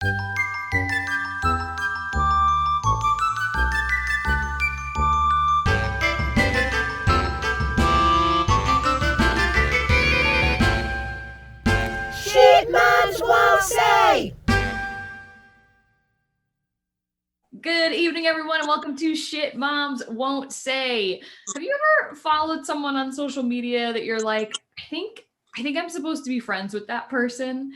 Shit moms won't say. Good evening, everyone, and welcome to Shit Moms Won't Say. Have you ever followed someone on social media that you're like, I think I'm supposed to be friends with that person?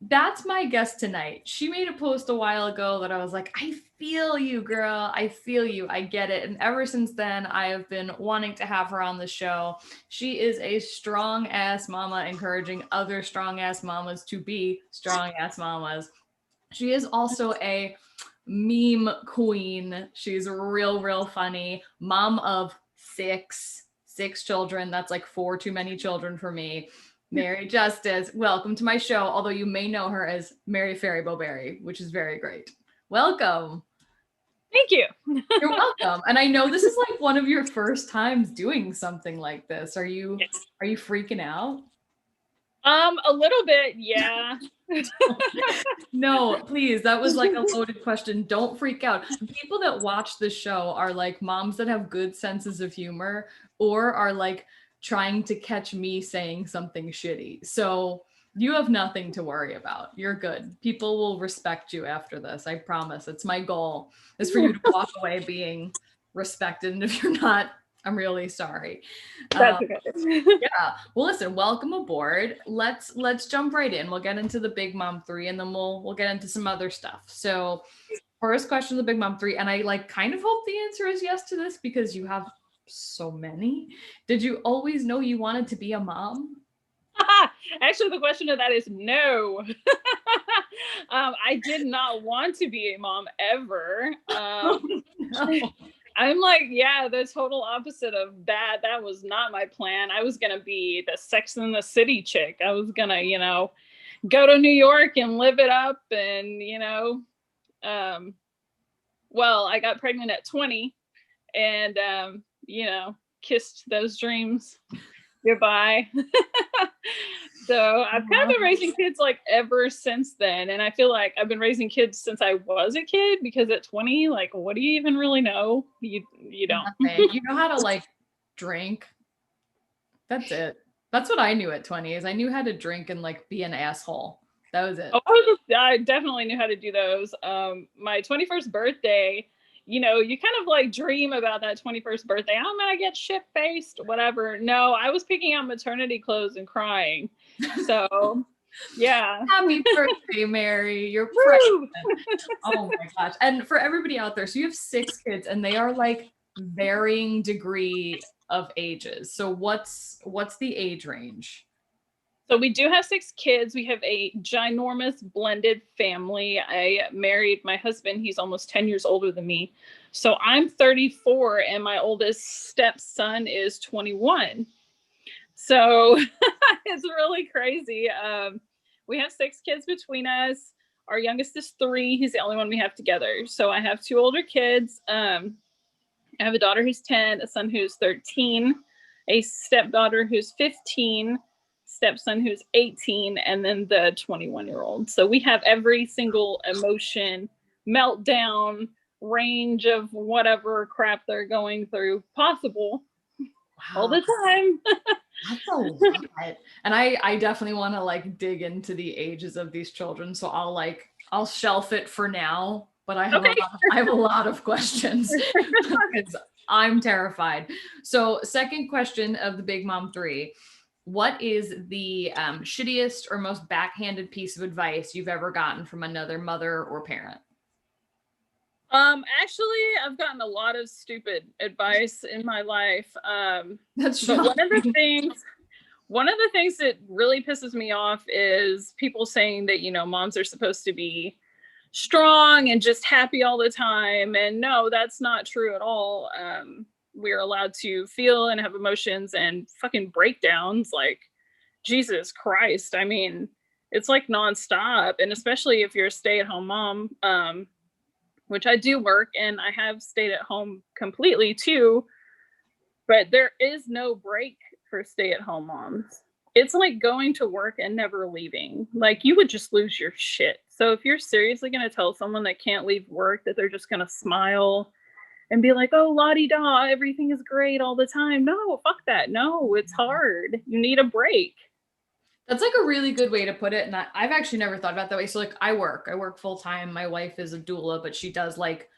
That's my guest tonight. She made a post a while ago that I was like, I feel you, girl. I feel you. I get it. And ever since then, I have been wanting to have her on the show. She is a strong ass mama, encouraging other strong ass mamas to be strong ass mamas. She is also a meme queen. She's real funny. Mom of six children. That's like 4 too many children for me. Mary Justice, welcome to my show, although you may know her as Mary Fairy Bowberry, which is very great. Welcome. Thank you. You're welcome. And I know this is like one of your first times doing something like this. Are you freaking out? A little bit, yeah. No, please. That was like a loaded question. Don't freak out. People that watch the show are like moms that have good senses of humor or are like trying to catch me saying something shitty. So you have nothing to worry about. You're good. People will respect you after this. I promise. It's my goal is for you to walk away being respected. And if you're not, I'm really sorry. That's okay. Yeah. Well, listen, welcome aboard. Let's jump right in. We'll get into the Big Mom 3 and then we'll get into some other stuff. So first question, the Big Mom 3, and I like kind of hope the answer is yes to this because you have so many. Did you always know you wanted to be a mom? Actually, the question to that is no. I did not want to be a mom ever. No. I'm like, yeah, the total opposite of that. That was not my plan. I was going to be the Sex and the City chick. I was going to, go to New York and live it up. And, well, I got pregnant at 20 and, kissed those dreams goodbye. So I've kind of been raising kids like ever since then. And I feel like I've been raising kids since I was a kid because at 20, like, what do you even really know? You don't. You know how to like drink. That's it. That's what I knew at 20 is I knew how to drink and like be an asshole. That was it. Oh, I definitely knew how to do those. My 21st birthday, you kind of like dream about that 21st birthday. I'm going to get shit-faced, whatever. No, I was picking out maternity clothes and crying. So, yeah. Happy birthday, Mary. You're pregnant. Oh my gosh. And for everybody out there, so you have 6 kids and they are like varying degree of ages. So what's the age range? So we do have 6 kids. We have a ginormous blended family. I married my husband. He's almost 10 years older than me. So I'm 34 and my oldest stepson is 21. So it's really crazy. We have 6 kids between us. Our youngest is 3. He's the only one we have together. So I have 2 older kids. I have a daughter who's 10, a son who's 13, a stepdaughter who's 15, stepson who's 18, and then the 21-year-old. So we have every single emotion, meltdown, range of whatever crap they're going through possible. Wow. All the time. That's a lot. And I definitely want to like dig into the ages of these children. So I'll shelf it for now, but I have a lot of questions because I'm terrified. So second question of the Big Mom 3. What is the shittiest or most backhanded piece of advice you've ever gotten from another mother or parent? Actually, I've gotten a lot of stupid advice in my life. That's but one of the things that really pisses me off is people saying that, moms are supposed to be strong and just happy all the time. And no, that's not true at all. We're allowed to feel and have emotions and fucking breakdowns. Like, Jesus Christ. I mean, it's like nonstop. And especially if you're a stay-at-home mom, which I do work and I have stayed at home completely too, but there is no break for stay-at-home moms. It's like going to work and never leaving. Like, you would just lose your shit. So if you're seriously going to tell someone that can't leave work that they're just going to smile and be like, oh, la-di-da, everything is great all the time. No, fuck that. No, it's hard. You need a break. That's like a really good way to put it. And I've actually never thought about it that way. So like I work full time. My wife is a doula, but she does like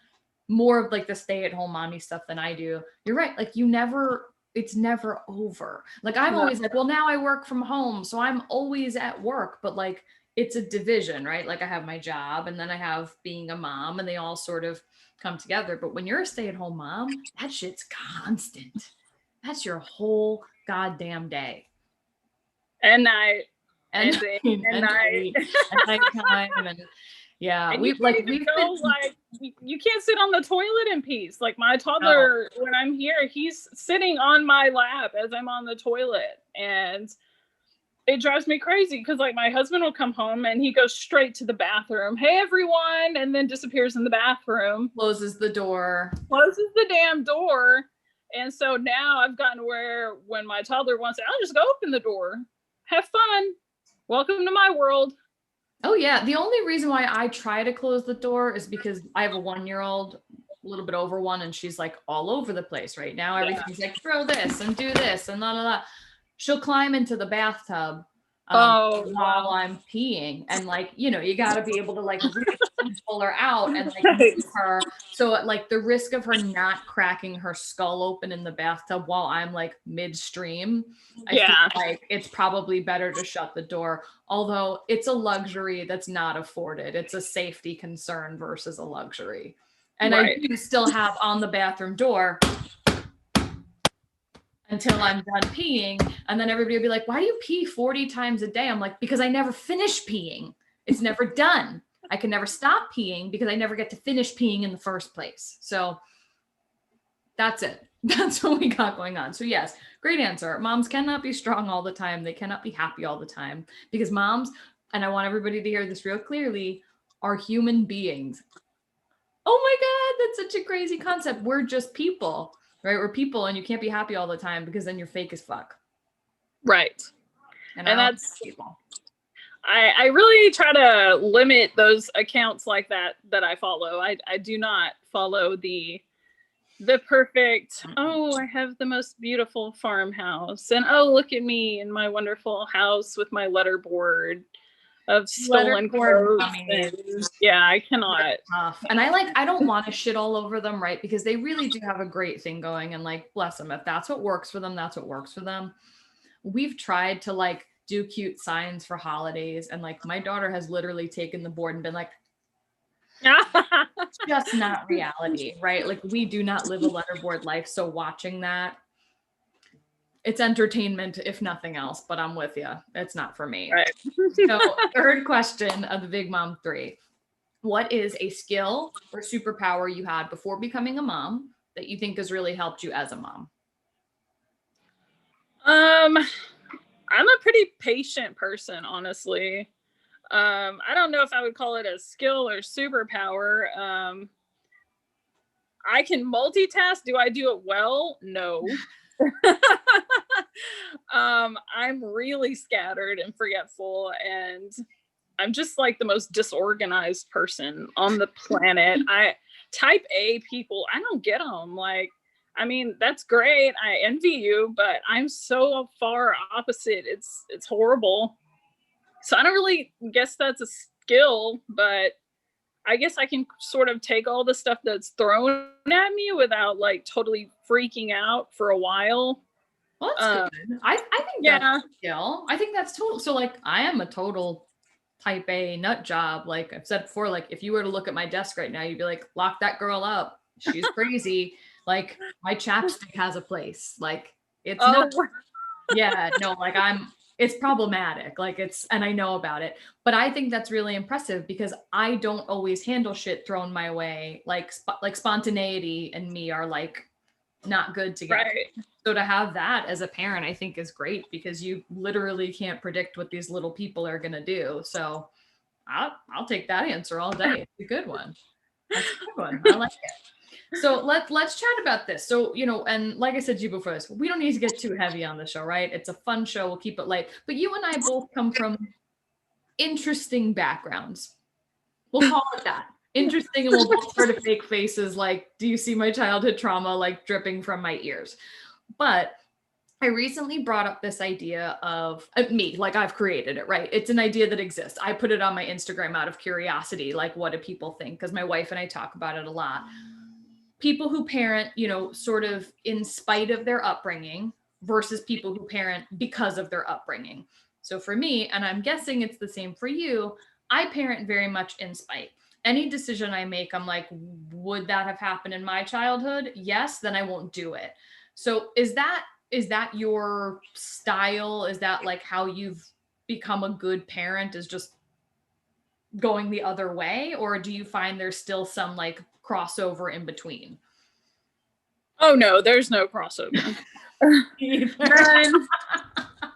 more of like the stay-at-home mommy stuff than I do. You're right. Like it's never over. Like I'm always like, well, now I work from home, so I'm always at work, but like it's a division, right? Like I have my job and then I have being a mom, and they all sort of come together. But when you're a stay-at-home mom, that shit's constant. That's your whole goddamn day. And night. And day, and night. And nighttime. And yeah, and we've like you can't sit on the toilet in peace. Like my toddler, when I'm here, he's sitting on my lap as I'm on the toilet, and it drives me crazy because like my husband will come home and he goes straight to the bathroom. Hey everyone, and then disappears in the bathroom. Closes the damn door. And so now I've gotten where when my toddler wants it, I'll just go open the door. Have fun. Welcome to my world. Oh yeah. The only reason why I try to close the door is because I have a 1-year-old, a little bit over 1, and she's like all over the place right now. Everything's like throw this and do this and la. She'll climb into the bathtub while I'm peeing, and like, you know, you got to be able to like really pull her out and like move her. So like the risk of her not cracking her skull open in the bathtub while I'm like midstream, I feel like it's probably better to shut the door. Although it's a luxury that's not afforded. It's a safety concern versus a luxury. And I do still have on the bathroom door until I'm done peeing. And then everybody will be like, why do you pee 40 times a day? I'm like, because I never finish peeing. It's never done. I can never stop peeing because I never get to finish peeing in the first place. So that's it. That's what we got going on. So yes, great answer. Moms cannot be strong all the time. They cannot be happy all the time, because moms, and I want everybody to hear this real clearly, are human beings. Oh my God, that's such a crazy concept. We're just people. Right? We're people, and you can't be happy all the time because then you're fake as fuck. Right. And that's people. I really try to limit those accounts like that I follow. I do not follow the perfect, oh, I have the most beautiful farmhouse, and oh, look at me in my wonderful house with my letterboard of stolen clothes. Yeah, I cannot. And I don't want to shit all over them, right? Because they really do have a great thing going, and like, bless them. If that's what works for them, that's what works for them. We've tried to like do cute signs for holidays, and like my daughter has literally taken the board and been like, it's just not reality, right? Like we do not live a letterboard life. So watching that, it's entertainment, if nothing else, but I'm with you. It's not for me. Right. So third question of the Big Mom 3. What is a skill or superpower you had before becoming a mom that you think has really helped you as a mom? I'm a pretty patient person, honestly. I don't know if I would call it a skill or superpower. I can multitask. Do I do it well? No. I'm really scattered and forgetful, and I'm just like the most disorganized person on the planet. Type A people, I don't get them. Like, I mean, that's great. I envy you, but I'm so far opposite. It's horrible. So I don't really guess that's a skill, but I guess I can sort of take all the stuff that's thrown at me without like totally freaking out for a while. Well, that's good. I think that's a skill. I think that's total. So like, I am a total type A nut job. Like I've said before, like if you were to look at my desk right now, you'd be like, lock that girl up. She's crazy. Like my chapstick has a place. Like it's not. Yeah, no, like it's problematic. Like and I know about it, but I think that's really impressive because I don't always handle shit thrown my way. Like spontaneity and me are like not good together. Right. So to have that as a parent, I think is great because you literally can't predict what these little people are going to do. So I'll take that answer all day. It's a good one. That's a good one. I like it. So let's chat about this. So, you know, and like I said to you before this, we don't need to get too heavy on the show, right? It's a fun show. We'll keep it light. But you and I both come from interesting backgrounds. We'll call it that. Interesting, and we'll both sort of fake faces like, do you see my childhood trauma like dripping from my ears? But I recently brought up this idea of me, like I've created it, right? It's an idea that exists. I put it on my Instagram out of curiosity, like what do people think? Because my wife and I talk about it a lot. People who parent, sort of in spite of their upbringing versus people who parent because of their upbringing. So for me, and I'm guessing it's the same for you, I parent very much in spite. Any decision I make, I'm like, would that have happened in my childhood? Yes, then I won't do it. So is that your style? Is that like how you've become a good parent, is just going the other way? Or do you find there's still some like crossover in between? Oh no, there's no crossover. None.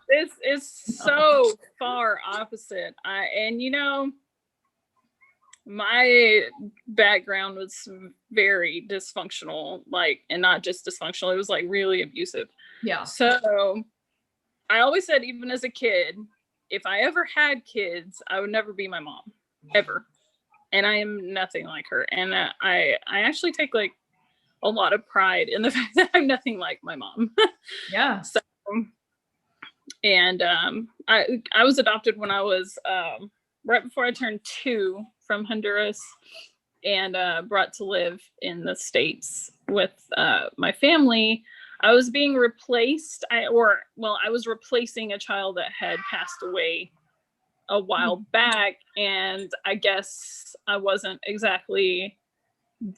This is so far opposite. My background was very dysfunctional, and not just dysfunctional, it was like really abusive. Yeah. So I always said, even as a kid, if I ever had kids, I would never be my mom, ever. And I am nothing like her. And I actually take like a lot of pride in the fact that I'm nothing like my mom. Yeah. So, and I was adopted when I was right before I turned 2 from Honduras, and brought to live in the States with my family. I was being replaced. I was replacing a child that had passed away a while back, and I guess I wasn't exactly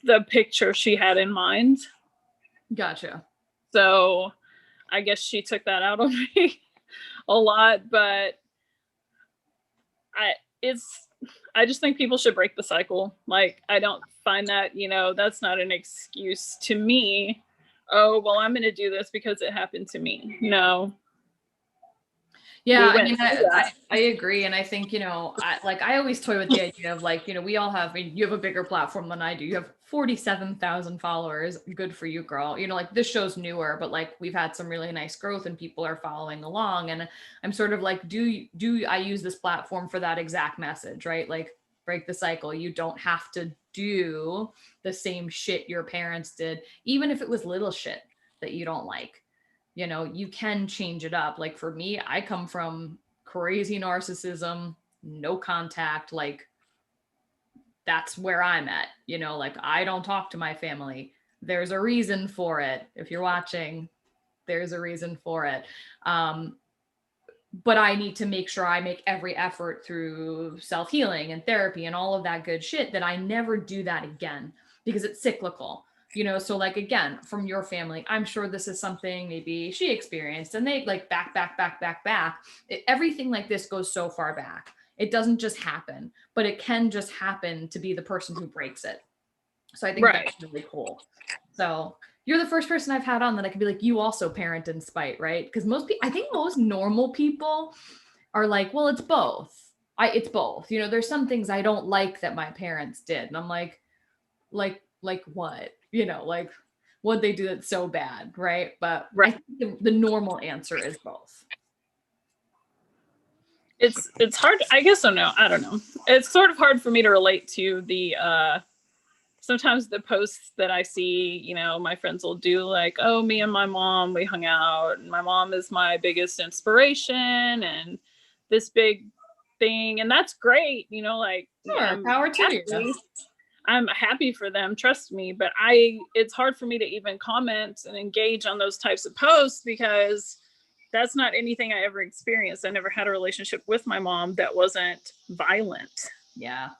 the picture she had in mind. Gotcha. So I guess she took that out on me a lot, but I just think people should break the cycle. Like, I don't find that, that's not an excuse to me. Oh, well, I'm going to do this because it happened to me. No. Yeah, I agree. And I think, I always toy with the idea of like, we all have, you have a bigger platform than I do. You have 47,000 followers. Good for you, girl. Like this show's newer, but like we've had some really nice growth and people are following along. And I'm sort of like, do I use this platform for that exact message, right? Like, break the cycle. You don't have to do the same shit your parents did, even if it was little shit that you don't like. You can change it up. Like for me, I come from crazy narcissism, no contact. Like that's where I'm at, like I don't talk to my family. There's a reason for it. If you're watching, there's a reason for it. But I need to make sure I make every effort through self-healing and therapy and all of that good shit that I never do that again, because it's cyclical. So like, again, from your family, I'm sure this is something maybe she experienced and they like back. Everything like this goes so far back. It doesn't just happen, but it can just happen to be the person who breaks it. So I think that's really cool. So you're the first person I've had on that I could be like, you also parent in spite, right? Because I think most normal people are like, well, it's both. It's both. There's some things I don't like that my parents did. And I'm like what? Like what'd they do that's so bad, right? But I think the normal answer is both. It's hard. I guess I don't know. It's sort of hard for me to relate to the sometimes the posts that I see, my friends will do like, oh, me and my mom, we hung out, and my mom is my biggest inspiration and this big thing. And that's great. Like, sure, power to you. I'm happy for them, trust me, but it's hard for me to even comment and engage on those types of posts because that's not anything I ever experienced. I never had a relationship with my mom that wasn't violent. Yeah.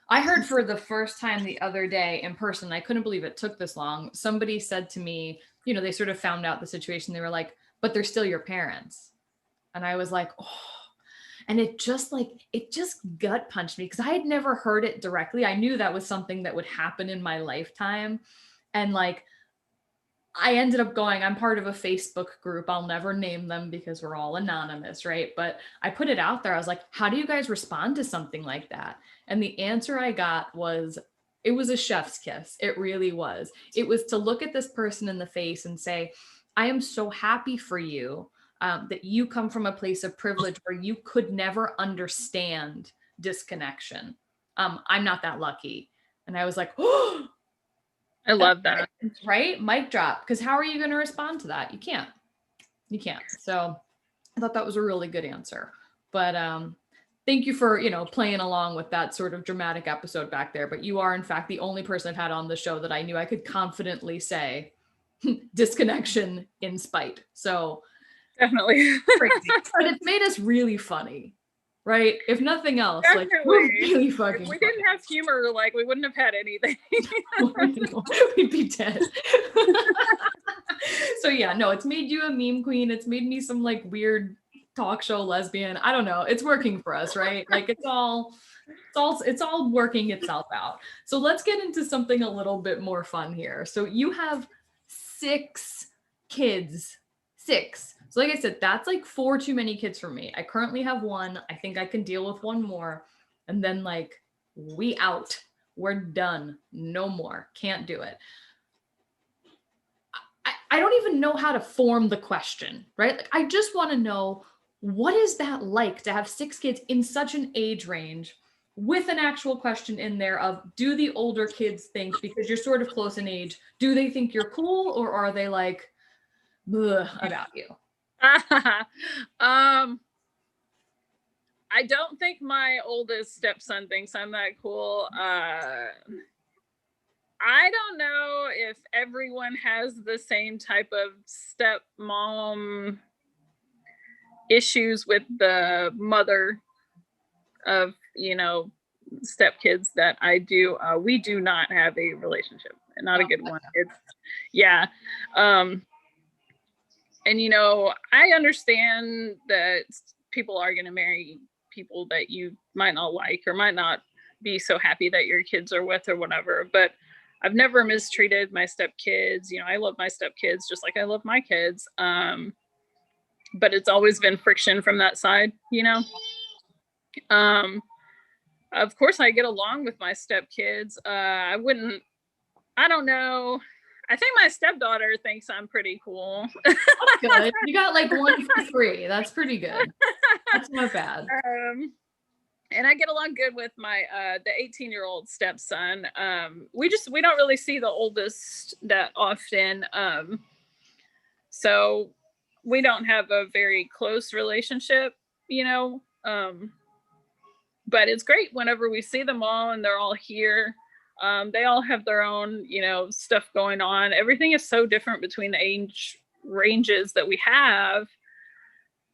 I heard for the first time the other day in person, I couldn't believe it took this long. Somebody said to me, they sort of found out the situation. They were like, but they're still your parents. And I was like, oh. And it just gut punched me because I had never heard it directly. I knew that was something that would happen in my lifetime. And like, I ended up I'm part of a Facebook group. I'll never name them because we're all anonymous, right? But I put it out there. I was like, how do you guys respond to something like that? And the answer I got was, it was a chef's kiss. It really was. It was to look at this person in the face and say, I am so happy for you that you come from a place of privilege where you could never understand disconnection. I'm not that lucky. And I was like, oh, I love that. right? Mic drop. Because how are you going to respond to that? You can't. So I thought that was a really good answer. But thank you for, playing along with that sort of dramatic episode back there. But you are, in fact, the only person I've had on the show that I knew I could confidently say disconnection in spite. So Definitely. crazy. But it's made us really funny, right? If nothing else, Definitely. like we're really fucking If we didn't have humor, like we wouldn't have had anything. We'd be dead. So yeah, no, it's made you a meme queen. It's made me some like weird talk show lesbian. I don't know. It's working for us, right? Like it's all working itself out. So let's get into something a little bit more fun here. So you have 6 kids. 6. So like I said, that's like 4 too many kids for me. I currently have 1. I think I can deal with 1 more. And then like we out. We're done. No more. Can't do it. I don't even know how to form the question, right? Like I just want to know, what is that like to have 6 kids in such an age range with an actual question in there of, do the older kids think, because you're sort of close in age, do they think you're cool, or are they like, ugh, about you? I don't think my oldest stepson thinks I'm that cool. I don't know if everyone has the same type of stepmom issues with the mother of, stepkids that I do. We do not have a relationship, not a good one. It's, yeah. And, I understand that people are going to marry people that you might not like or might not be so happy that your kids are with or whatever, but I've never mistreated my stepkids. I love my stepkids just like I love my kids. But it's always been friction from that side, Of course I get along with my stepkids. I don't know. I think my stepdaughter thinks I'm pretty cool. That's good. You got like 1 for 3. That's pretty good. That's not bad. And I get along good with my the 18-year-old stepson. We don't really see the oldest that often. So we don't have a very close relationship, but it's great whenever we see them all and they're all here. They all have their own, stuff going on. Everything is so different between the age ranges that we have.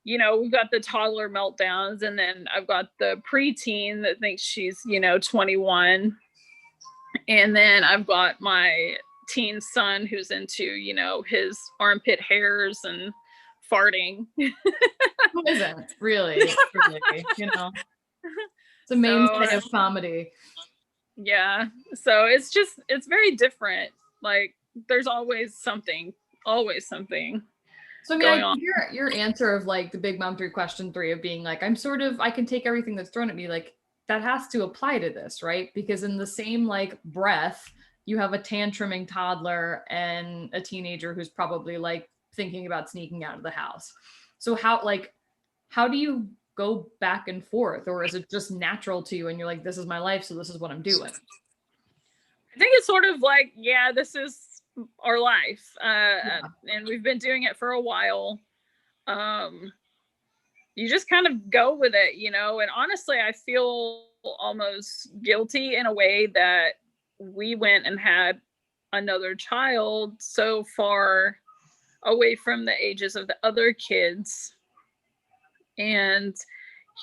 We've got the toddler meltdowns, and then I've got the preteen that thinks she's, 21. And then I've got my teen son who's into, his armpit hairs and farting. Who isn't? Really? It's a mainstay of comedy. Yeah. So it's very different. Like there's always something. So I mean, I hear your answer of like the Big Mom 3 question 3 of being like, I can take everything that's thrown at me. Like that has to apply to this, right? Because in the same like breath, you have a tantruming toddler and a teenager who's probably like thinking about sneaking out of the house. So how do you go back and forth, or is it just natural to you and you're like, this is my life, so this is what I'm doing? I think it's sort of like, yeah, this is our life. And we've been doing it for a while. You just kind of go with it, and honestly, I feel almost guilty in a way that we went and had another child so far away from the ages of the other kids. And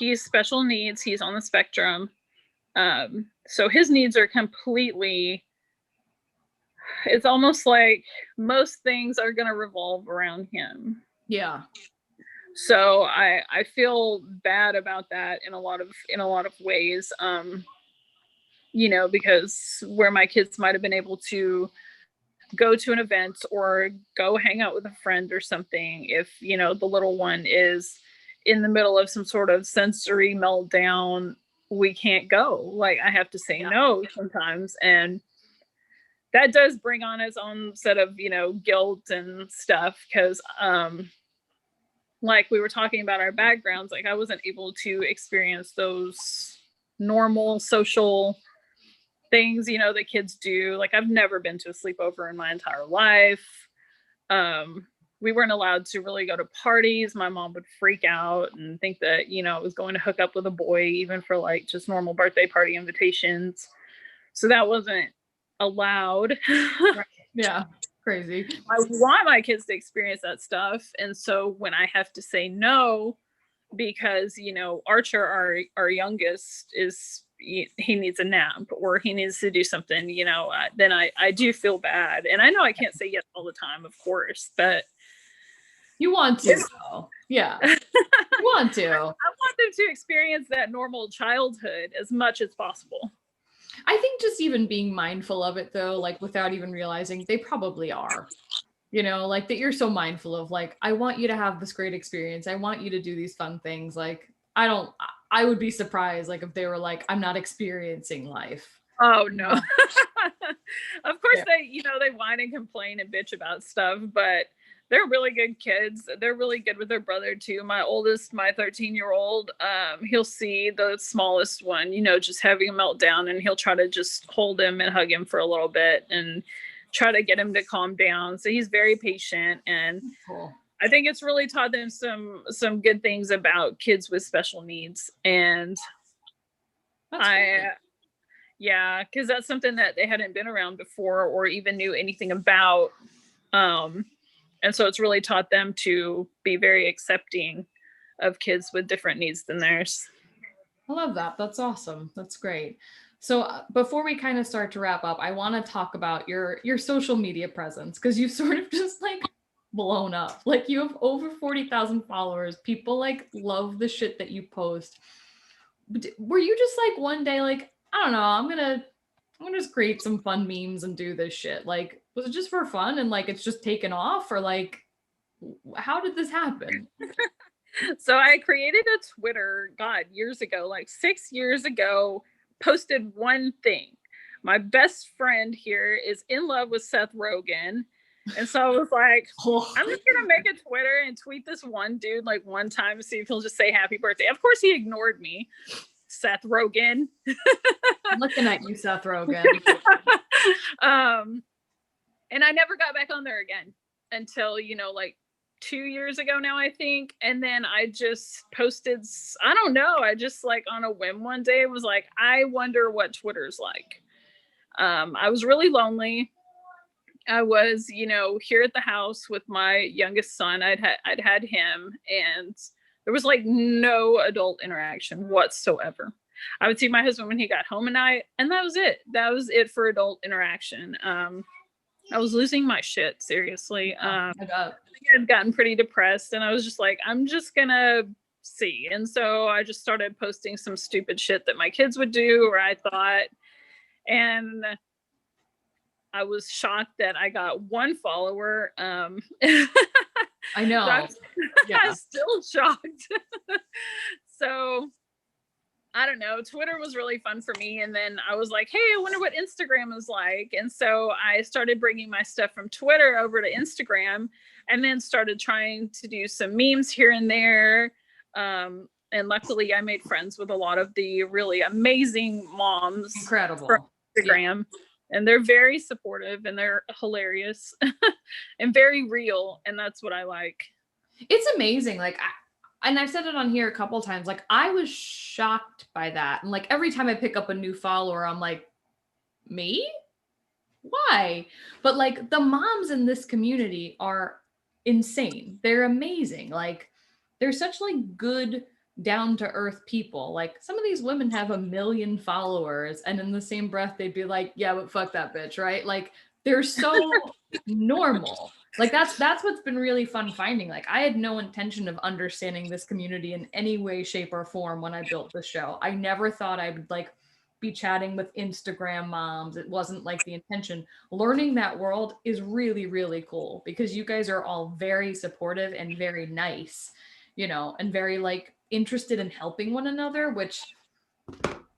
he's special needs. He's on the spectrum. So his needs are completely, it's almost like most things are going to revolve around him. Yeah. So I feel bad about that in a lot of ways. Because where my kids might have been able to go to an event or go hang out with a friend or something, if, the little one is in the middle of some sort of sensory meltdown, we can't go. Like I have to say no sometimes. And that does bring on its own set of, guilt and stuff. Cause, like we were talking about our backgrounds, like I wasn't able to experience those normal social things, you know, that kids do. Like, I've never been to a sleepover in my entire life. We weren't allowed to really go to parties. My mom would freak out and think that, you know, I was going to hook up with a boy, even for like just normal birthday party invitations. So that wasn't allowed. Right. Yeah. Crazy. I want my kids to experience that stuff. And so when I have to say no, because, you know, Archer, our youngest, he needs a nap or he needs to do something, you know, then I do feel bad. And I know I can't say yes all the time, of course, but you want to, though. Yeah. You want to. I want them to experience that normal childhood as much as possible. I think just even being mindful of it, though, like without even realizing, they probably are. You know, like that you're so mindful of, like, I want you to have this great experience. I want you to do these fun things. Like, I would be surprised, like, if they were like, I'm not experiencing life. Oh, no. Of course, they, you know, they whine and complain and bitch about stuff, but they're really good kids. They're really good with their brother too. My oldest, my 13-year-old, he'll see the smallest one, you know, just having a meltdown, and he'll try to just hold him and hug him for a little bit and try to get him to calm down. So he's very patient, and cool. I think it's really taught them some good things about kids with special needs. And yeah, because that's something that they hadn't been around before or even knew anything about. And so it's really taught them to be very accepting of kids with different needs than theirs. I love that. That's awesome. That's great. So before we kind of start to wrap up, I want to talk about your social media presence, because you've sort of just like blown up. Like, you have over 40,000 followers. People like love the shit that you post. Were you just like one day like, I don't know, I'm gonna just create some fun memes and do this shit? Like, was it just for fun and like it's just taken off, or like, how did this happen? So I created a Twitter, God, years ago, like 6 years ago, posted one thing. My best friend here is in love with Seth Rogen. And so I was like, I'm just going to make a Twitter and tweet this one dude like one time and see if he'll just say happy birthday. Of course, he ignored me. Seth Rogen. I'm looking at you, Seth Rogen. And I never got back on there again until, you know, like 2 years ago now, I think. And then I just posted, I don't know, I just like on a whim one day was like, I wonder what Twitter's like. I was really lonely. I was, you know, here at the house with my youngest son. I'd had him, and there was like no adult interaction whatsoever. I would see my husband when he got home at night, and that was it. That was it for adult interaction. I was losing my shit, seriously. I had gotten pretty depressed, and I was just like, I'm just gonna see. And so I just started posting some stupid shit that my kids would do, or I thought, and I was shocked that I got one follower. I know. I'm still shocked. So I don't know. Twitter was really fun for me. And then I was like, hey, I wonder what Instagram is like. And so I started bringing my stuff from Twitter over to Instagram, and then started trying to do some memes here and there. And luckily I made friends with a lot of the really amazing moms. Incredible. From Instagram. Yeah. And they're very supportive, and they're hilarious and very real. And that's what I like. It's amazing. Like, and I've said it on here a couple of times, like, I was shocked by that. And like, every time I pick up a new follower, I'm like, me? Why? But like, the moms in this community are insane. They're amazing. Like, they're such like good, down to earth people. Like, some of these women have 1 million followers, and in the same breath they'd be like, yeah, but fuck that bitch, right? Like, they're so normal. Like, that's what's been really fun finding. Like, I had no intention of understanding this community in any way, shape, or form when I built the show. I never thought I would like be chatting with Instagram moms. It wasn't like the intention. Learning that world is really, really cool, because you guys are all very supportive and very nice, you know, and very like interested in helping one another, which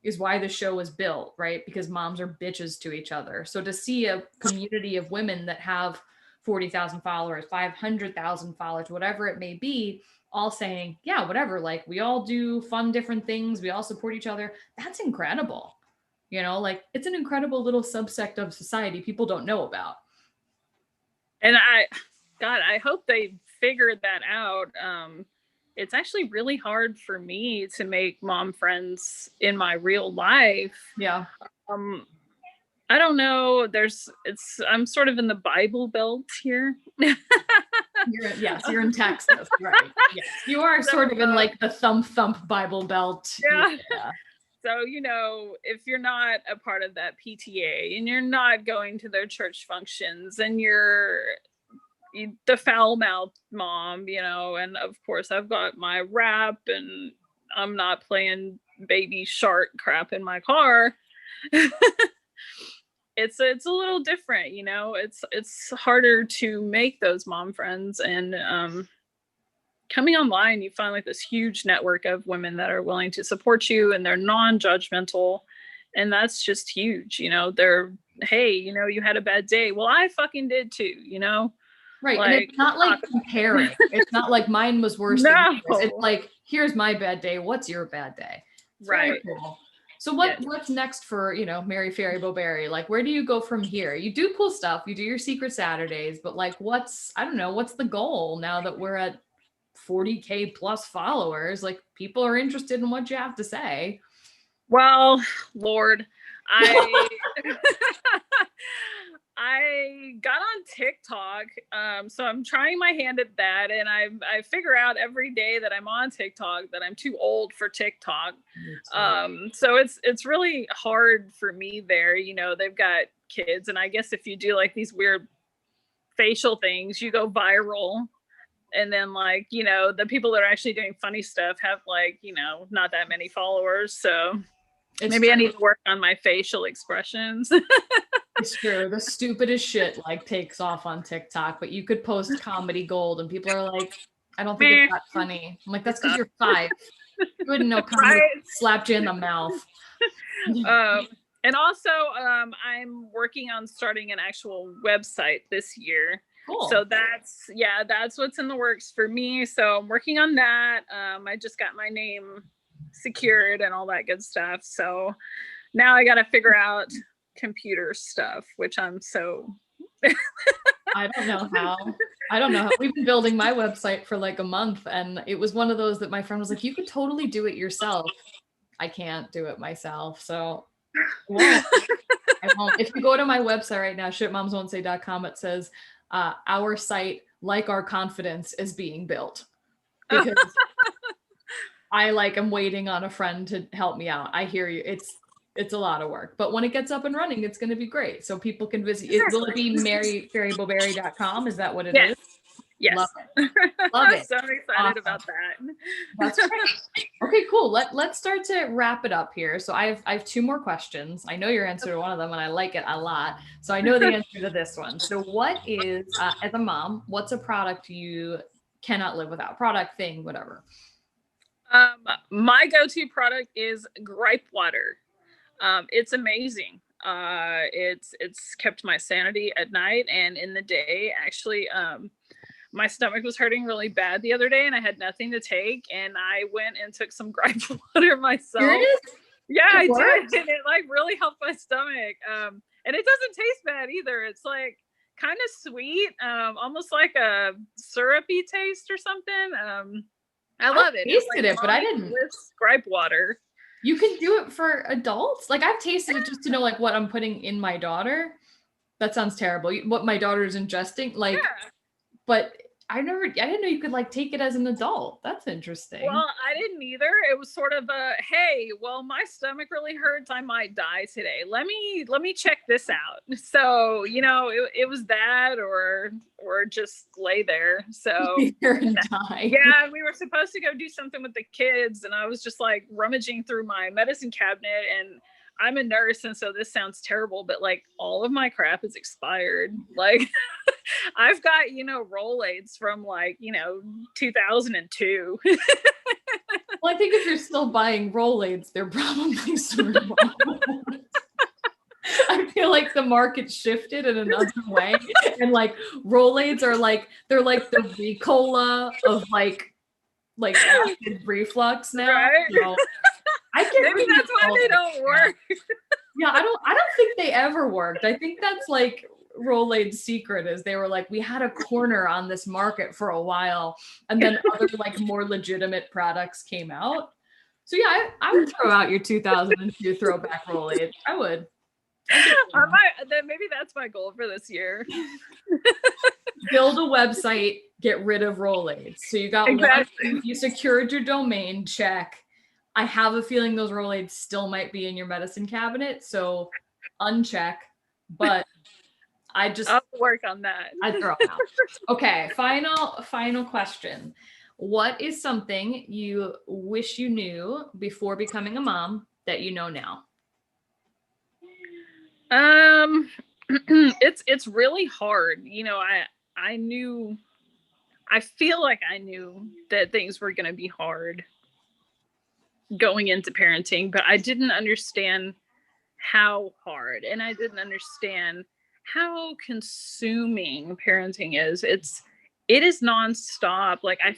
is why the show was built, right? Because moms are bitches to each other. So to see a community of women that have 40,000 followers, 500,000 followers, whatever it may be, all saying, yeah, whatever, like we all do fun, different things. We all support each other. That's incredible. You know, like it's an incredible little subsect of society people don't know about. And I hope they figured that out. It's actually really hard for me to make mom friends in my real life. Yeah. I don't know. I'm sort of in the Bible Belt here. You're in Texas, right? Yes, you are sort of in like the thump Bible Belt. Yeah. So, you know, if you're not a part of that PTA and you're not going to their church functions and you're the foul mouthed mom, you know, and of course I've got my rap and I'm not playing baby shark crap in my car. It's a little different, you know. It's harder to make those mom friends, and coming online, you find like this huge network of women that are willing to support you, and they're non-judgmental, and that's just huge. You know, they're, hey, you know, you had a bad day. Well, I fucking did too, you know. Right, like, and it's not like comparing. It's not like mine was worse than yours. It's like, here's my bad day. What's your bad day? It's right. Cool. So what's next for, you know, Mary Fairy Bowberry? Like, where do you go from here? You do cool stuff. You do your secret Saturdays, but like, what's the goal now that we're at 40K plus followers? Like, people are interested in what you have to say. Well, Lord, I got on TikTok, so I'm trying my hand at that, and I figure out every day that I'm on TikTok that I'm too old for TikTok. So it's really hard for me there. You know, they've got kids, and I guess if you do like these weird facial things, you go viral. And then, like, you know, the people that are actually doing funny stuff have, like, you know, not that many followers. So maybe I need to work on my facial expressions. It's true. The stupidest shit like takes off on TikTok, but you could post comedy gold and people are like, I don't think it's that funny. I'm like, that's because you're 5. You wouldn't know comedy slapped you in the mouth. And also, I'm working on starting an actual website this year. Cool. So that's what's in the works for me. So I'm working on that. I just got my name secured and all that good stuff. So now I got to figure out computer stuff, which I'm so I don't know how. We've been building my website for like a month, and it was one of those that my friend was like, you could totally do it yourself. I can't do it myself, so I won't. If you go to my website right now, shitmomswon'tsay.com, it says our site, like our confidence, is being built, because I am waiting on a friend to help me out. I hear you. It's a lot of work, but when it gets up and running, it's going to be great. So people can visit. Will it be maryfairybowberry.com? Is that what it is? Yes. Love it. Love it. So excited about that. That's great. Okay, cool. Let's start to wrap it up here. So I have 2 more questions. I know your answer to one of them, and I like it a lot. So I know the answer to this one. So what is, as a mom, what's a product you cannot live without? Product, thing, whatever. My go-to product is gripe water. It's amazing. It's kept my sanity at night and in the day. Actually, my stomach was hurting really bad the other day and I had nothing to take, and I went and took some gripe water myself. Serious? Yeah, I did. And it really helped my stomach. And it doesn't taste bad either. It's kind of sweet, almost like a syrupy taste or something. I love it. I tasted it, but I didn't. Gripe water. You can do it for adults. I've tasted it just to know what I'm putting in my daughter. That sounds terrible. What my daughter's ingesting, but I didn't know you could take it as an adult. That's interesting. Well, I didn't either. It was sort of a, hey, well, my stomach really hurts. I might die today. Let me check this out. So, it was that or just lay there. So die. Yeah, we were supposed to go do something with the kids, and I was just rummaging through my medicine cabinet, and I'm a nurse, and so this sounds terrible, but all of my crap is expired. I've got, Rolaids from 2002. Well, I think if you're still buying Rolaids, they're probably sort of I feel like the market shifted in another way, and Rolaids are they're the Ricola of like acid reflux now. Right? So I get Maybe rid that's of why they Rolaids don't now. work. Yeah, I don't think they ever worked. I think that's like Rolaids' secret is they were like, we had a corner on this market for a while, and then other like more legitimate products came out. So yeah, I would throw out your 2002 throwback Rolaids. I would. Then maybe that's my goal for this year. Build a website, get rid of Rolaids. So you got Exactly. one, you secured your domain, check. I have a feeling those Rolaids still might be in your medicine cabinet, so uncheck. But I'll work on that. I'd throw them out. Okay, final question. What is something you wish you knew before becoming a mom that you know now? It's really hard. You know, I feel like I knew that things were going to be hard going into parenting, but I didn't understand how hard, and I didn't understand how consuming parenting is. It is nonstop. Like I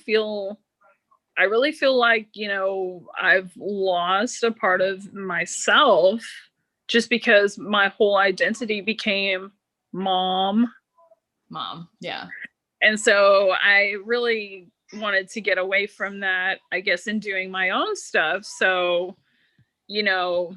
really feel like, you know, I've lost a part of myself just because my whole identity became mom. Yeah. And so I really wanted to get away from that, I guess, in doing my own stuff. So, you know,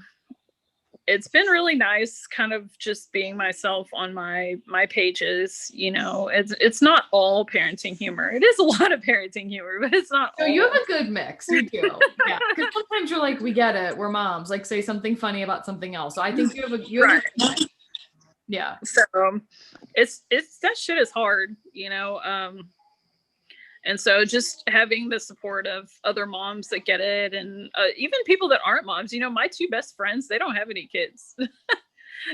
it's been really nice kind of just being myself on my pages. You know, it's not all parenting humor. It is a lot of parenting humor, but it's not So all. you have a good mix. You do. Yeah. Because sometimes you're like, we get it. We're moms. Like say something funny about something else. So I think you have a good. Yeah. So it's that shit is hard, you know. And so just having the support of other moms that get it, and even people that aren't moms, you know, my two best friends, they don't have any kids. They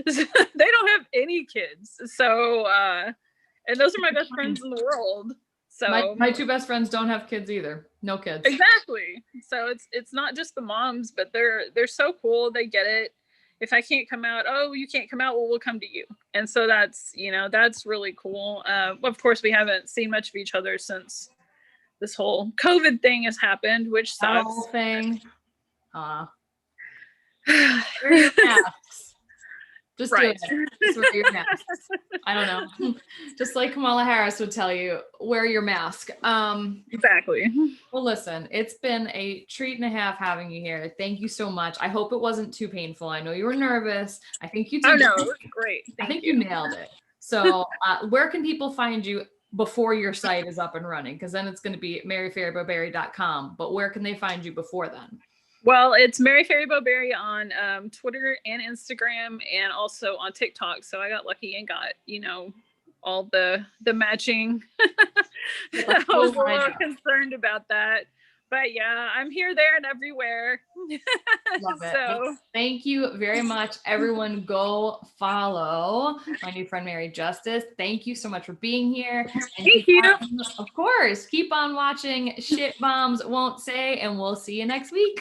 don't have any kids. So, and those are my best friends in the world. So my two best friends don't have kids either. No kids. Exactly. So it's not just the moms, but they're so cool. They get it. If I can't come out, oh, you can't come out, well, we'll come to you. And so that's, you know, that's really cool. Of course, we haven't seen much of each other since this whole COVID thing has happened, which sucks. That whole thing. Wear your masks. Just do it. Just wear your masks. I don't know. Just like Kamala Harris would tell you, wear your mask. Exactly. Well, listen, it's been a treat and a half having you here. Thank you so much. I hope it wasn't too painful. I know you were nervous. I think you did. Oh no, it was great. I think you nailed it. So where can people find you before your site is up and running? Because then it's going to be maryfairyboberry.com. But where can they find you before then? Well, it's Mary Fairy Boberry on Twitter and Instagram, and also on TikTok. So I got lucky and got, you know, all the matching. I was a little concerned about that. But yeah, I'm here, there, and everywhere. Love it. So, thank you very much. Everyone go follow my new friend, Mary Justice. Thank you so much for being here. And thank you. Of course, keep on watching Shit Moms Won't Say, and we'll see you next week.